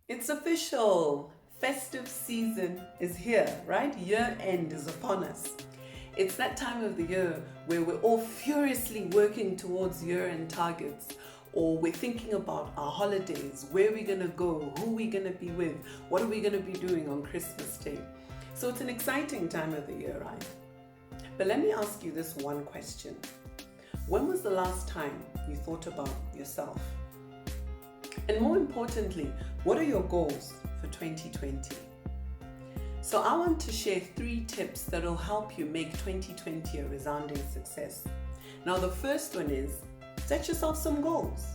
It's official. Festive season is here, right? Year end is upon us. It's that time of the year where we're all furiously working towards year end targets, or we're thinking about our holidays, where we're going to go, who we're going to be with, what are we going to be doing on Christmas Day. So it's an exciting time of the year, right? But let me ask you this one question. When was the last time you thought about yourself? And more importantly, what are your goals for 2020? So I want to share 3 tips that will help you make 2020 a resounding success. Now, the first one is set yourself some goals.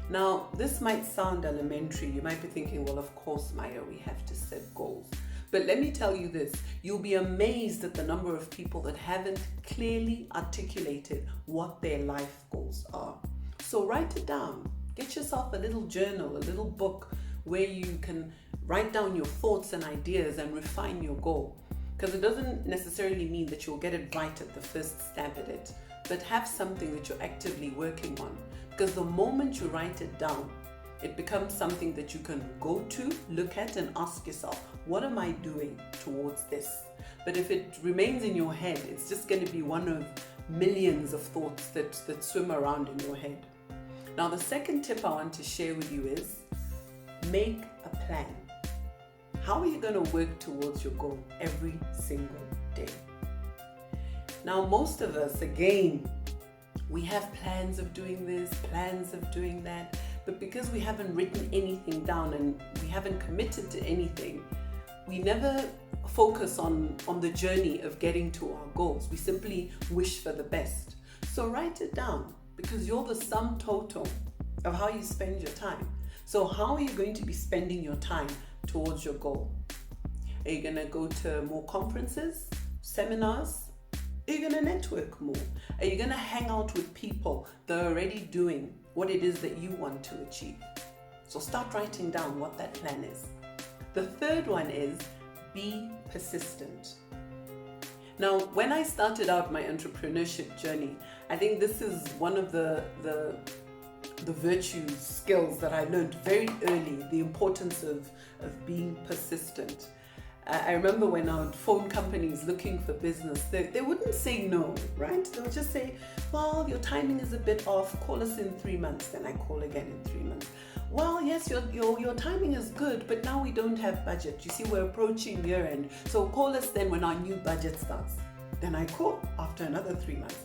Now, this might sound elementary. You might be thinking, well, of course, Maiyo, we have to set goals. But let me tell you this, you'll be amazed at the number of people that haven't clearly articulated what their life goals are. So write it down. Get yourself a little journal, a little book where you can write down your thoughts and ideas and refine your goal. Because it doesn't necessarily mean that you'll get it right at the first stab at it, but have something that you're actively working on. Because the moment you write it down, it becomes something that you can go to, look at, and ask yourself, what am I doing towards this? But if it remains in your head, it's just going to be one of millions of thoughts that swim around in your head. Now, the second tip I want to share with you is make a plan. How are you going to work towards your goal every single day? Now, most of us, again, we have plans of doing this, plans of doing that, but because we haven't written anything down and we haven't committed to anything, we never focus on the journey of getting to our goals. We simply wish for the best. So write it down, because you're the sum total of how you spend your time. So how are you going to be spending your time towards your goal? Are you going to go to more conferences, seminars? Are you going to network more? Are you going to hang out with people that are already doing what it is that you want to achieve? So start writing down what that plan is. The third one is be persistent. Now, when I started out my entrepreneurship journey, I think this is one of the virtue skills that I learned very early, the importance of being persistent. I remember when I would phone companies looking for business, they wouldn't say no, right? They'll just say, well, your timing is a bit off, call us in 3 months. Then I call again in 3 months. Well, yes, your timing is good, but now we don't have budget. You see, we're approaching year end, so call us then when our new budget starts. Then I call after another 3 months.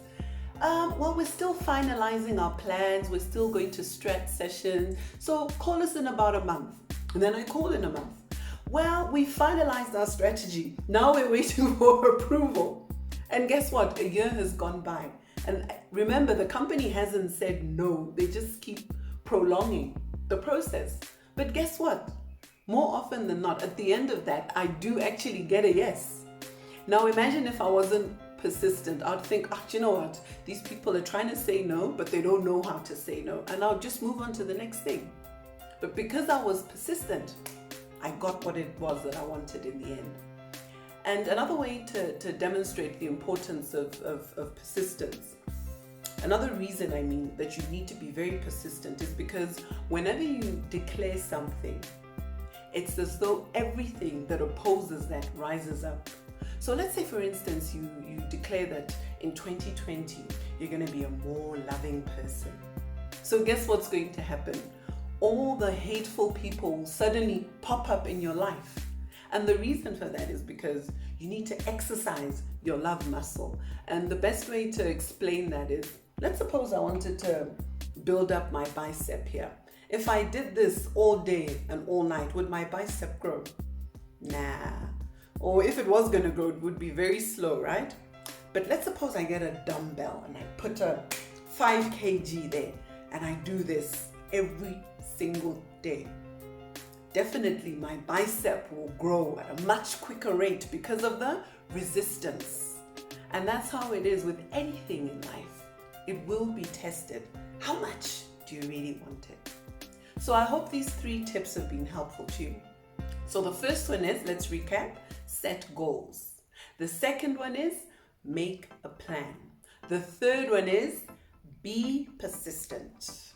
Well, we're still finalizing our plans. We're still going to stretch sessions. So call us in about a month. And then I call in a month. Well, we finalized our strategy. Now we're waiting for approval. And guess what? A year has gone by. And remember, the company hasn't said no. They just keep prolonging the process. But guess what? More often than not, at the end of that, I do actually get a yes. Now imagine if I wasn't persistent. I'd think, you know what? These people are trying to say no, but they don't know how to say no. And I'll just move on to the next thing. But because I was persistent, I got what it was that I wanted in the end. And another way to demonstrate the importance of persistence, another reason that you need to be very persistent is because whenever you declare something, it's as though everything that opposes that rises up. So let's say, for instance, you declare that in 2020, you're going to be a more loving person. So guess what's going to happen? All the hateful people will suddenly pop up in your life. And the reason for that is because you need to exercise your love muscle. And the best way to explain that is, let's suppose I wanted to build up my bicep here. If I did this all day and all night, would my bicep grow? Nah. Or if it was going to grow, it would be very slow, right? But let's suppose I get a dumbbell and I put a 5 kg there and I do this every single day. Definitely my bicep will grow at a much quicker rate because of the resistance. And that's how it is with anything in life. It will be tested. How much do you really want it? So I hope these 3 tips have been helpful to you. So the first one is, let's recap, set goals. The second one is, make a plan. The third one is, be persistent.